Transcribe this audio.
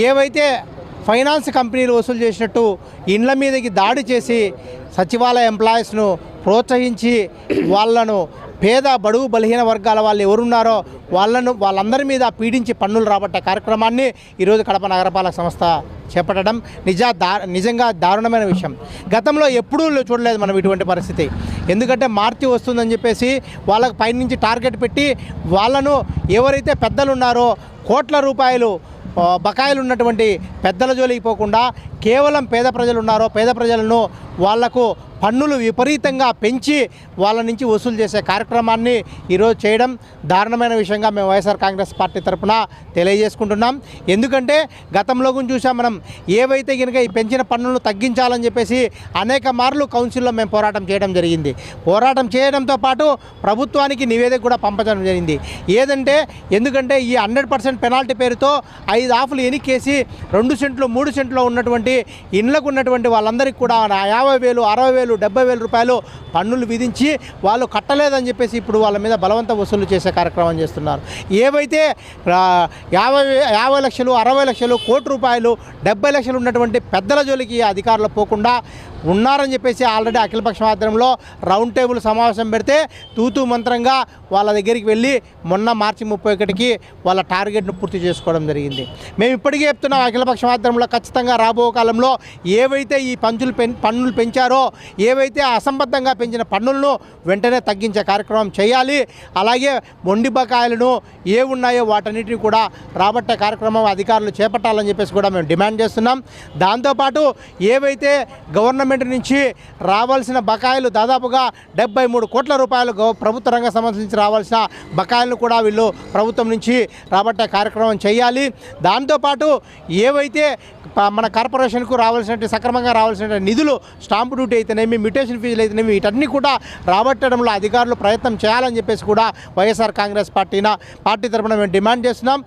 ఏవైతే ఫైనాన్స్ కంపెనీలు వసూలు చేసినట్టు ఇండ్ల మీదకి దాడి చేసి సచివాలయ ఎంప్లాయీస్ను ప్రోత్సహించి వాళ్ళను పేద బడుగు బలహీన వర్గాల వాళ్ళు ఎవరున్నారో వాళ్ళందరి మీద పీడించి పన్నులు రాబట్టే కార్యక్రమాన్ని ఈరోజు కడప నగరపాలక సంస్థ చేపట్టడం నిజంగా దారుణమైన విషయం. గతంలో ఎప్పుడూ చూడలేదు మనం ఇటువంటి పరిస్థితి. ఎందుకంటే మార్చి వస్తుందని చెప్పేసి వాళ్ళకు పైనుంచి టార్గెట్ పెట్టి వాళ్ళను ఎవరైతే పెద్దలు ఉన్నారో కోట్ల రూపాయలు బకాయిలు ఉన్నటువంటి పెద్దల జోలికి పోకుండా కేవలం పేద ప్రజలు ఉన్నారో పేద ప్రజలను వాళ్లకు పన్నులు విపరీతంగా పెంచి వాళ్ళ నుంచి వసూలు చేసే కార్యక్రమాన్ని ఈరోజు చేయడం దారుణమైన విషయంగా మేము వైఎస్ఆర్ కాంగ్రెస్ పార్టీ తరఫున తెలియజేసుకుంటున్నాం. ఎందుకంటే గతంలో చూసాం మనం, ఏవైతే కనుక ఈ పెంచిన పన్నులను తగ్గించాలని చెప్పేసి అనేక మార్లు కౌన్సిల్లో మేము పోరాటం చేయడం జరిగింది. పోరాటం చేయడంతో పాటు ప్రభుత్వానికి నివేదిక కూడా పంపడం జరిగింది. ఎందుకంటే ఈ 100% పెనాల్టీ పేరుతో 5 ఆఫ్లు ఎనికేసి 2 సెంట్లు 3 సెంట్లో ఉన్నటువంటి ఇండ్లకు ఉన్నటువంటి వాళ్ళందరికీ కూడా 50,000, 60,000, 70,000 రూపాయలు పన్నులు విధించి వాళ్ళు కట్టలేదని చెప్పేసి ఇప్పుడు వాళ్ళ మీద బలవంత వసూలు చేసే కార్యక్రమం చేస్తున్నారు. ఏవైతే 50 లక్షలు, 60 లక్షలు, కోటి రూపాయలు, 70 లక్షలు ఉన్నటువంటి పెద్దల జోలికి అధికారులు పోకుండా ఉన్నారని చెప్పేసి ఆల్రెడీ అఖిలపక్షం ఆధ్వర్యంలో రౌండ్ టేబుల్ సమావేశం పెడితే తూతూ మంత్రంగా వాళ్ళ దగ్గరికి వెళ్ళి మొన్న మార్చి 31కి వాళ్ళ టార్గెట్ను పూర్తి చేసుకోవడం జరిగింది. మేము ఇప్పటికే చెప్తున్నాం, అఖిలపక్షం ఆధ్వర్యంలో ఖచ్చితంగా రాబో కాలంలో ఏవైతే ఈ పన్నులు పెంచారో, ఏవైతే అసంబద్ధంగా పెంచిన పన్నులను వెంటనే తగ్గించే కార్యక్రమం చేయాలి. అలాగే మొండి బకాయిలను ఉన్నాయో వాటన్నిటిని కూడా రాబట్టే కార్యక్రమం అధికారులు చేపట్టాలని చెప్పేసి కూడా మేము డిమాండ్ చేస్తున్నాం. దాంతోపాటు ఏవైతే గవర్నమెంట్ నుంచి రావాల్సిన బకాయిలు దాదాపుగా 73 కోట్ల రూపాయలు ప్రభుత్వ రంగ సంబంధించి రావాల్సిన బకాయిలను కూడా వీళ్ళు ప్రభుత్వం నుంచి రాబట్టే కార్యక్రమం చేయాలి. దాంతోపాటు ఏవైతే మన కార్పొరేషన్కు సక్రమంగా రావాల్సిన నిధులు, స్టాంపు డ్యూటీ అయితేనేమి, మ్యూటేషన్ ఫీజులు అయితేనేమి, వీటన్ని కూడా రాబట్టడంలో అధికారులు ప్రయత్నం చేయాలని చెప్పేసి కూడా వైఎస్ఆర్ కాంగ్రెస్ పార్టీ తరఫున మేము డిమాండ్ చేస్తున్నాం.